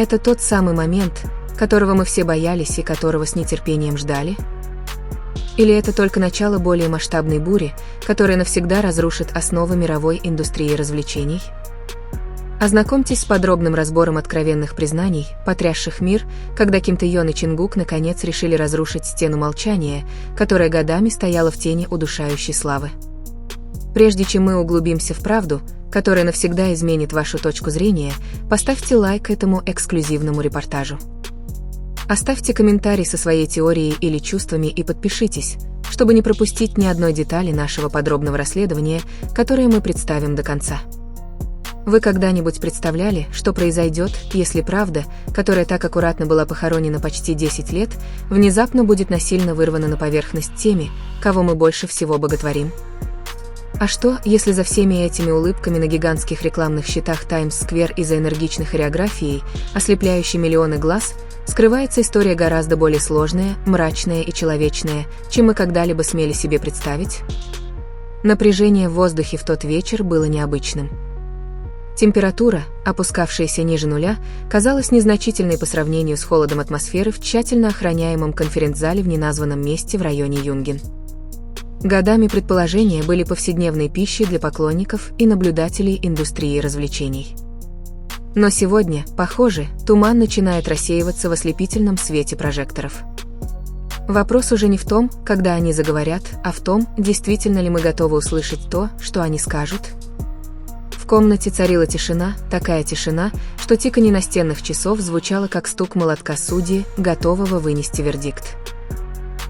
Это тот самый момент, которого мы все боялись и которого с нетерпением ждали? Или это только начало более масштабной бури, которая навсегда разрушит основы мировой индустрии развлечений? Ознакомьтесь с подробным разбором откровенных признаний, потрясших мир, когда Ким Тэ-йон и Чин Гук наконец решили разрушить стену молчания, которая годами стояла в тени удушающей славы. Прежде чем мы углубимся в правду, которая навсегда изменит вашу точку зрения, поставьте лайк этому эксклюзивному репортажу. Оставьте комментарий со своей теорией или чувствами и подпишитесь, чтобы не пропустить ни одной детали нашего подробного расследования, которое мы представим до конца. Вы когда-нибудь представляли, что произойдет, если правда, которая так аккуратно была похоронена почти 10 лет, внезапно будет насильно вырвана на поверхность теми, кого мы больше всего боготворим? А что, если за всеми этими улыбками на гигантских рекламных щитах Таймс-сквер и за энергичной хореографией, ослепляющей миллионы глаз, скрывается история гораздо более сложная, мрачная и человечная, чем мы когда-либо смели себе представить? Напряжение в воздухе в тот вечер было необычным. Температура, опускавшаяся ниже нуля, казалась незначительной по сравнению с холодом атмосферы в тщательно охраняемом конференц-зале в неназванном месте в районе Юнген. Годами предположения были повседневной пищей для поклонников и наблюдателей индустрии развлечений. Но сегодня, похоже, туман начинает рассеиваться в ослепительном свете прожекторов. Вопрос уже не в том, когда они заговорят, а в том, действительно ли мы готовы услышать то, что они скажут. В комнате царила тишина, такая тишина, что тиканье настенных часов звучало как стук молотка судьи, готового вынести вердикт.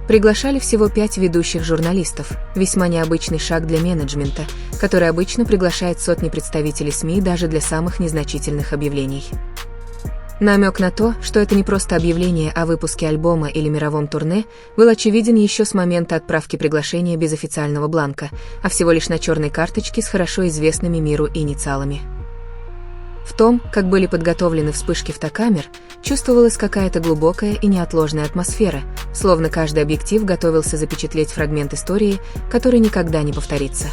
Приглашали всего 5 ведущих журналистов, весьма необычный шаг для менеджмента, который обычно приглашает сотни представителей СМИ даже для самых незначительных объявлений. Намек на то, что это не просто объявление о выпуске альбома или мировом турне, был очевиден еще с момента отправки приглашения без официального бланка, а всего лишь на черной карточке с хорошо известными миру инициалами. В том, как были подготовлены вспышки фотокамер, чувствовалась какая-то глубокая и неотложная атмосфера, словно каждый объектив готовился запечатлеть фрагмент истории, который никогда не повторится.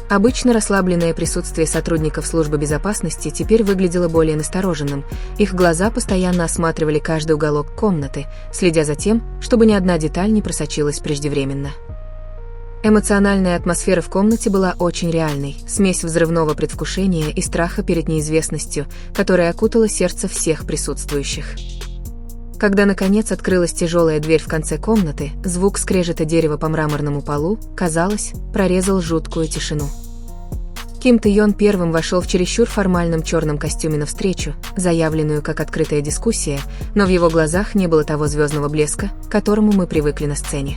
Обычно расслабленное присутствие сотрудников службы безопасности теперь выглядело более настороженным, их глаза постоянно осматривали каждый уголок комнаты, следя за тем, чтобы ни одна деталь не просочилась преждевременно. Эмоциональная атмосфера в комнате была очень реальной, смесь взрывного предвкушения и страха перед неизвестностью, которая окутала сердце всех присутствующих. Когда, наконец, открылась тяжелая дверь в конце комнаты, звук скрежета дерева по мраморному полу, казалось, прорезал жуткую тишину. Ким Тэ-йон первым вошел в чересчур формальном черном костюме навстречу, заявленную как открытая дискуссия, но в его глазах не было того звездного блеска, к которому мы привыкли на сцене.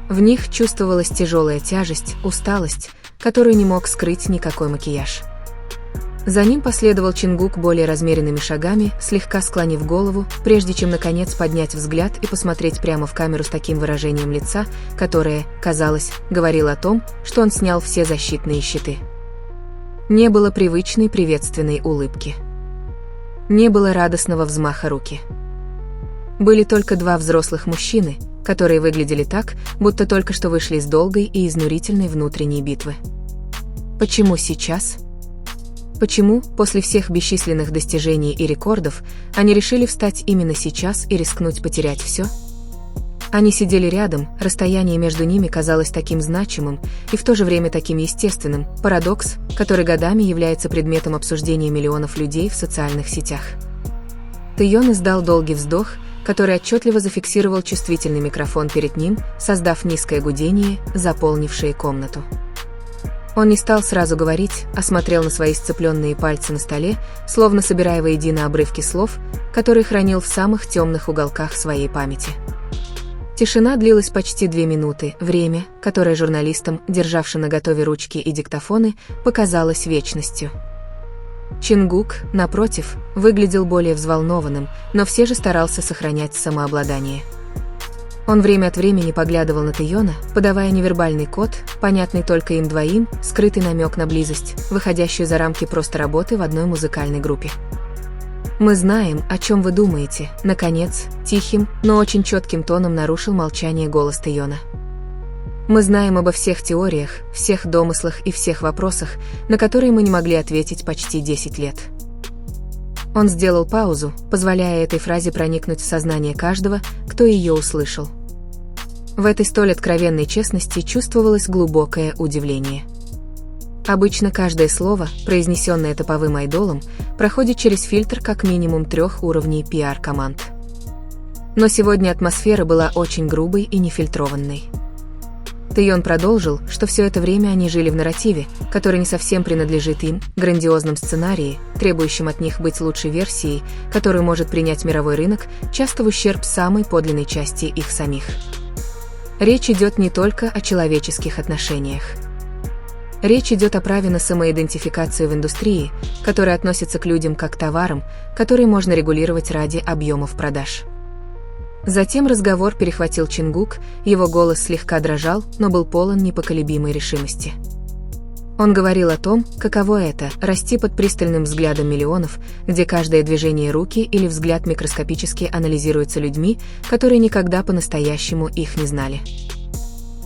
В них чувствовалась тяжелая тяжесть, усталость, которую не мог скрыть никакой макияж. За ним последовал Чин Гук более размеренными шагами, слегка склонив голову, прежде чем наконец поднять взгляд и посмотреть прямо в камеру с таким выражением лица, которое, казалось, говорило о том, что он снял все защитные щиты. Не было привычной приветственной улыбки. Не было радостного взмаха руки. Были только 2 взрослых мужчины, которые выглядели так, будто только что вышли из долгой и изнурительной внутренней битвы. Почему сейчас? Почему, после всех бесчисленных достижений и рекордов, они решили встать именно сейчас и рискнуть потерять все? Они сидели рядом, расстояние между ними казалось таким значимым и в то же время таким естественным, парадокс, который годами является предметом обсуждения миллионов людей в социальных сетях. Тэ-йон издал долгий вздох, который отчетливо зафиксировал чувствительный микрофон перед ним, создав низкое гудение, заполнившее комнату. Он не стал сразу говорить, а смотрел на свои сцепленные пальцы на столе, словно собирая воедино обрывки слов, которые хранил в самых темных уголках своей памяти. Тишина длилась почти 2 минуты, время, которое журналистам, державшим наготове ручки и диктофоны, показалось вечностью. Чин Гук, напротив, выглядел более взволнованным, но все же старался сохранять самообладание. Он время от времени поглядывал на Тэ-йона, подавая невербальный код, понятный только им двоим, скрытый намек на близость, выходящую за рамки просто работы в одной музыкальной группе. «Мы знаем, о чем вы думаете», — наконец, тихим, но очень четким тоном нарушил молчание голос Тэ-йона. «Мы знаем обо всех теориях, всех домыслах и всех вопросах, на которые мы не могли ответить почти 10 лет. Он сделал паузу, позволяя этой фразе проникнуть в сознание каждого, кто ее услышал. В этой столь откровенной честности чувствовалось глубокое удивление. Обычно каждое слово, произнесенное топовым айдолом, проходит через фильтр как минимум 3 уровней пиар-команд. Но сегодня атмосфера была очень грубой и нефильтрованной. Тэйон продолжил, что все это время они жили в нарративе, который не совсем принадлежит им, грандиозном сценарии, требующем от них быть лучшей версией, которую может принять мировой рынок, часто в ущерб самой подлинной части их самих. Речь идет не только о человеческих отношениях. Речь идет о праве на самоидентификацию в индустрии, которая относится к людям как к товарам, которые можно регулировать ради объемов продаж. Затем разговор перехватил Чингук, его голос слегка дрожал, но был полон непоколебимой решимости. Он говорил о том, каково это – расти под пристальным взглядом миллионов, где каждое движение руки или взгляд микроскопически анализируется людьми, которые никогда по-настоящему их не знали.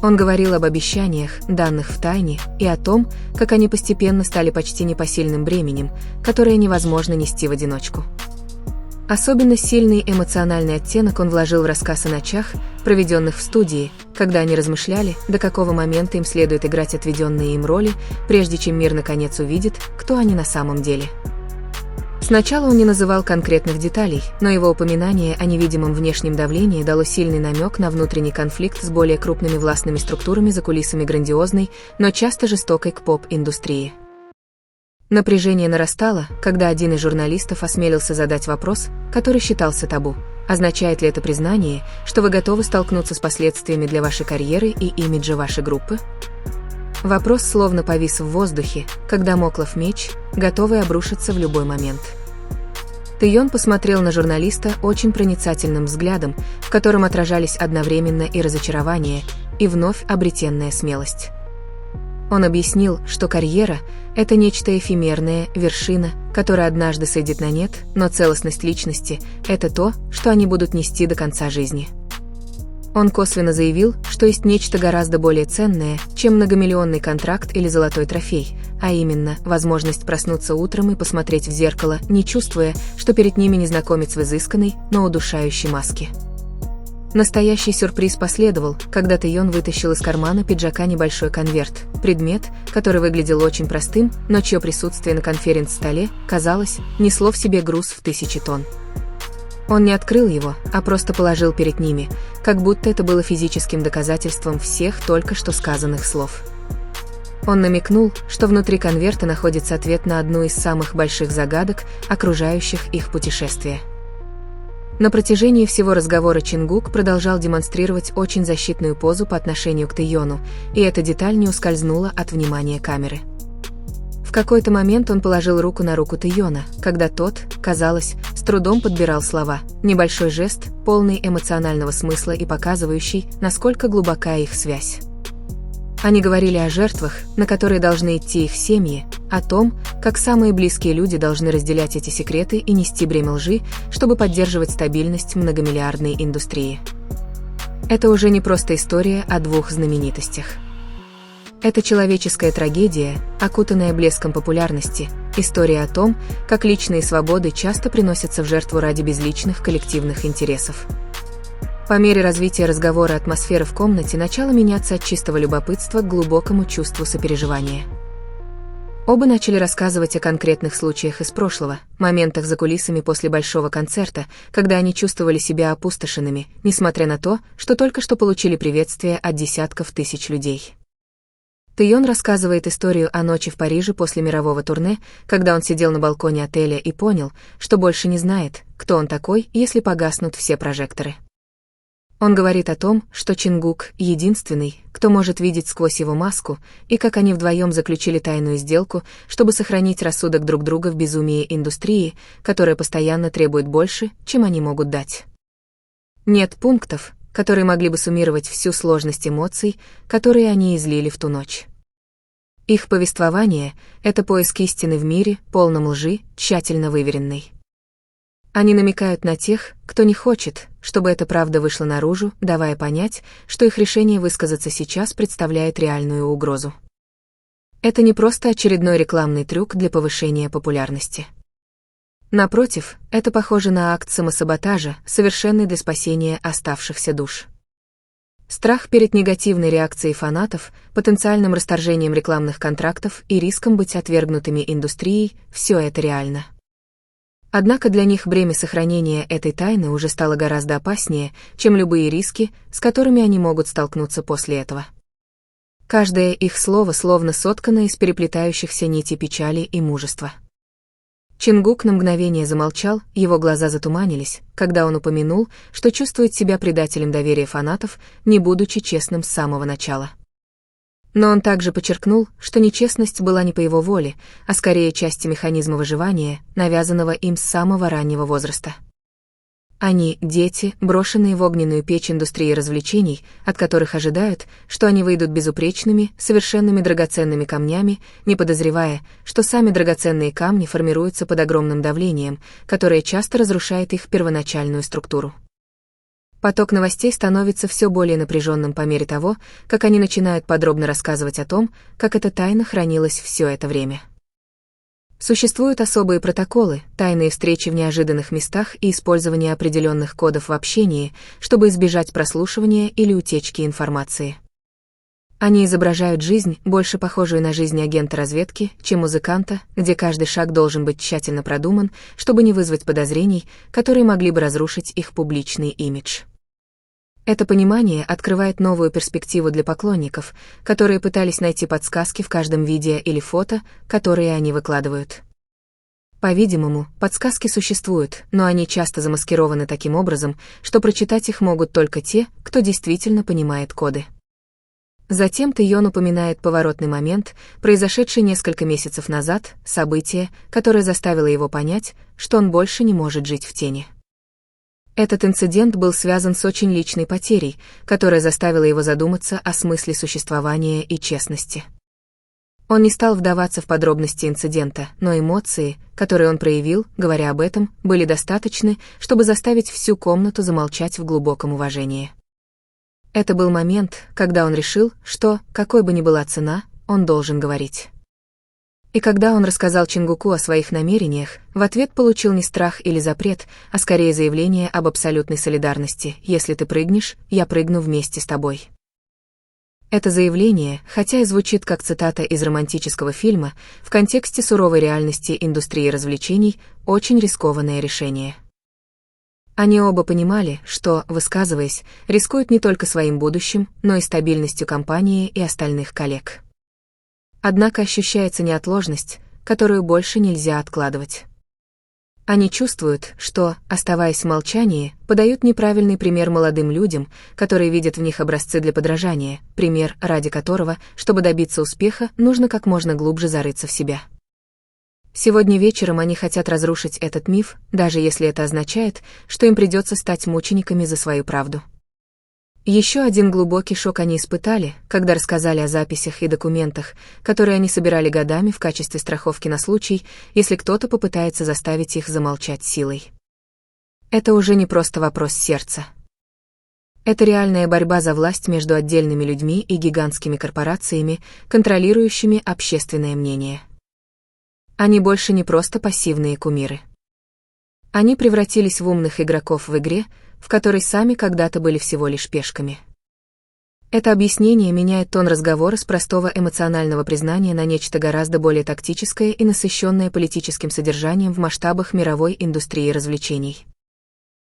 Он говорил об обещаниях, данных в тайне, и о том, как они постепенно стали почти непосильным бременем, которое невозможно нести в одиночку. Особенно сильный эмоциональный оттенок он вложил в рассказ о ночах, проведенных в студии, когда они размышляли, до какого момента им следует играть отведенные им роли, прежде чем мир наконец увидит, кто они на самом деле. Сначала он не называл конкретных деталей, но его упоминание о невидимом внешнем давлении дало сильный намек на внутренний конфликт с более крупными властными структурами за кулисами грандиозной, но часто жестокой к поп-индустрии. Напряжение нарастало, когда один из журналистов осмелился задать вопрос, который считался табу. Означает ли это признание, что вы готовы столкнуться с последствиями для вашей карьеры и имиджа вашей группы? Вопрос словно повис в воздухе, как дамоклов меч, готовый обрушиться в любой момент. Тэйон посмотрел на журналиста очень проницательным взглядом, в котором отражались одновременно и разочарование, и вновь обретенная смелость. Он объяснил, что карьера – это нечто эфемерное, вершина, которая однажды сойдет на нет, но целостность личности – это то, что они будут нести до конца жизни. Он косвенно заявил, что есть нечто гораздо более ценное, чем многомиллионный контракт или золотой трофей, а именно возможность проснуться утром и посмотреть в зеркало, не чувствуя, что перед ними незнакомец в изысканной, но удушающей маске. Настоящий сюрприз последовал, когда Тэйон вытащил из кармана пиджака небольшой конверт, предмет, который выглядел очень простым, но чье присутствие на конференц-столе, казалось, несло в себе груз в 1000 тонн. Он не открыл его, а просто положил перед ними, как будто это было физическим доказательством всех только что сказанных слов. Он намекнул, что внутри конверта находится ответ на одну из самых больших загадок, окружающих их путешествия. На протяжении всего разговора Чингук продолжал демонстрировать очень защитную позу по отношению к Тэйону, и эта деталь не ускользнула от внимания камеры. В какой-то момент он положил руку на руку Тэйона, когда тот, казалось, с трудом подбирал слова, небольшой жест, полный эмоционального смысла и показывающий, насколько глубока их связь. Они говорили о жертвах, на которые должны идти их семьи, о том, как самые близкие люди должны разделять эти секреты и нести бремя лжи, чтобы поддерживать стабильность многомиллиардной индустрии. Это уже не просто история о двух знаменитостях. Это человеческая трагедия, окутанная блеском популярности, история о том, как личные свободы часто приносятся в жертву ради безличных коллективных интересов. По мере развития разговора атмосфера в комнате начала меняться от чистого любопытства к глубокому чувству сопереживания. Оба начали рассказывать о конкретных случаях из прошлого, моментах за кулисами после большого концерта, когда они чувствовали себя опустошенными, несмотря на то, что только что получили приветствие от десятков тысяч людей. Тэйон рассказывает историю о ночи в Париже после мирового турне, когда он сидел на балконе отеля и понял, что больше не знает, кто он такой, если погаснут все прожекторы. Он говорит о том, что Чингук — единственный, кто может видеть сквозь его маску, и как они вдвоем заключили тайную сделку, чтобы сохранить рассудок друг друга в безумии индустрии, которая постоянно требует больше, чем они могут дать. Нет пунктов, которые могли бы суммировать всю сложность эмоций, которые они излили в ту ночь. Их повествование — это поиск истины в мире, полном лжи, тщательно выверенной. Они намекают на тех, кто не хочет, чтобы эта правда вышла наружу, давая понять, что их решение высказаться сейчас представляет реальную угрозу. Это не просто очередной рекламный трюк для повышения популярности. Напротив, это похоже на акт самосаботажа, совершенный для спасения оставшихся душ. Страх перед негативной реакцией фанатов, потенциальным расторжением рекламных контрактов и риском быть отвергнутыми индустрией – все это реально. Однако для них бремя сохранения этой тайны уже стало гораздо опаснее, чем любые риски, с которыми они могут столкнуться после этого. Каждое их слово словно соткано из переплетающихся нитей печали и мужества. Чингук на мгновение замолчал, его глаза затуманились, когда он упомянул, что чувствует себя предателем доверия фанатов, не будучи честным с самого начала. Но он также подчеркнул, что нечестность была не по его воле, а скорее частью механизма выживания, навязанного им с самого раннего возраста. Они — дети, брошенные в огненную печь индустрии развлечений, от которых ожидают, что они выйдут безупречными, совершенными драгоценными камнями, не подозревая, что сами драгоценные камни формируются под огромным давлением, которое часто разрушает их первоначальную структуру. Поток новостей становится все более напряженным по мере того, как они начинают подробно рассказывать о том, как эта тайна хранилась все это время. Существуют особые протоколы, тайные встречи в неожиданных местах и использование определенных кодов в общении, чтобы избежать прослушивания или утечки информации. Они изображают жизнь, больше похожую на жизнь агента разведки, чем музыканта, где каждый шаг должен быть тщательно продуман, чтобы не вызвать подозрений, которые могли бы разрушить их публичный имидж. Это понимание открывает новую перспективу для поклонников, которые пытались найти подсказки в каждом видео или фото, которые они выкладывают. По-видимому, подсказки существуют, но они часто замаскированы таким образом, что прочитать их могут только те, кто действительно понимает коды. Затем Тэйон упоминает поворотный момент, произошедший несколько месяцев назад, событие, которое заставило его понять, что он больше не может жить в тени. Этот инцидент был связан с очень личной потерей, которая заставила его задуматься о смысле существования и честности. Он не стал вдаваться в подробности инцидента, но эмоции, которые он проявил, говоря об этом, были достаточны, чтобы заставить всю комнату замолчать в глубоком уважении. Это был момент, когда он решил, что, какой бы ни была цена, он должен говорить. И когда он рассказал Чингуку о своих намерениях, в ответ получил не страх или запрет, а скорее заявление об абсолютной солидарности: «Если ты прыгнешь, я прыгну вместе с тобой». Это заявление, хотя и звучит как цитата из романтического фильма, в контексте суровой реальности индустрии развлечений, очень рискованное решение. Они оба понимали, что, высказываясь, рискуют не только своим будущим, но и стабильностью компании и остальных коллег. Однако ощущается неотложность, которую больше нельзя откладывать. Они чувствуют, что, оставаясь в молчании, подают неправильный пример молодым людям, которые видят в них образцы для подражания, пример, ради которого, чтобы добиться успеха, нужно как можно глубже зарыться в себя. Сегодня вечером они хотят разрушить этот миф, даже если это означает, что им придется стать мучениками за свою правду. Еще один глубокий шок они испытали, когда рассказали о записях и документах, которые они собирали годами в качестве страховки на случай, если кто-то попытается заставить их замолчать силой. Это уже не просто вопрос сердца. Это реальная борьба за власть между отдельными людьми и гигантскими корпорациями, контролирующими общественное мнение. Они больше не просто пассивные кумиры. Они превратились в умных игроков в игре, в которой сами когда-то были всего лишь пешками. Это объяснение меняет тон разговора с простого эмоционального признания на нечто гораздо более тактическое и насыщенное политическим содержанием в масштабах мировой индустрии развлечений.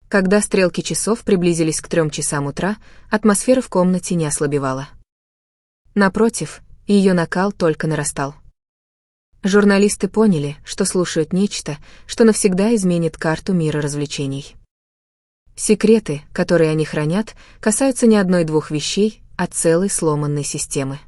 Когда стрелки часов приблизились к 3 часам утра, атмосфера в комнате не ослабевала. Напротив, ее накал только нарастал. Журналисты поняли, что слушают нечто, что навсегда изменит карту мира развлечений. Секреты, которые они хранят, касаются не одной-двух вещей, а целой сломанной системы.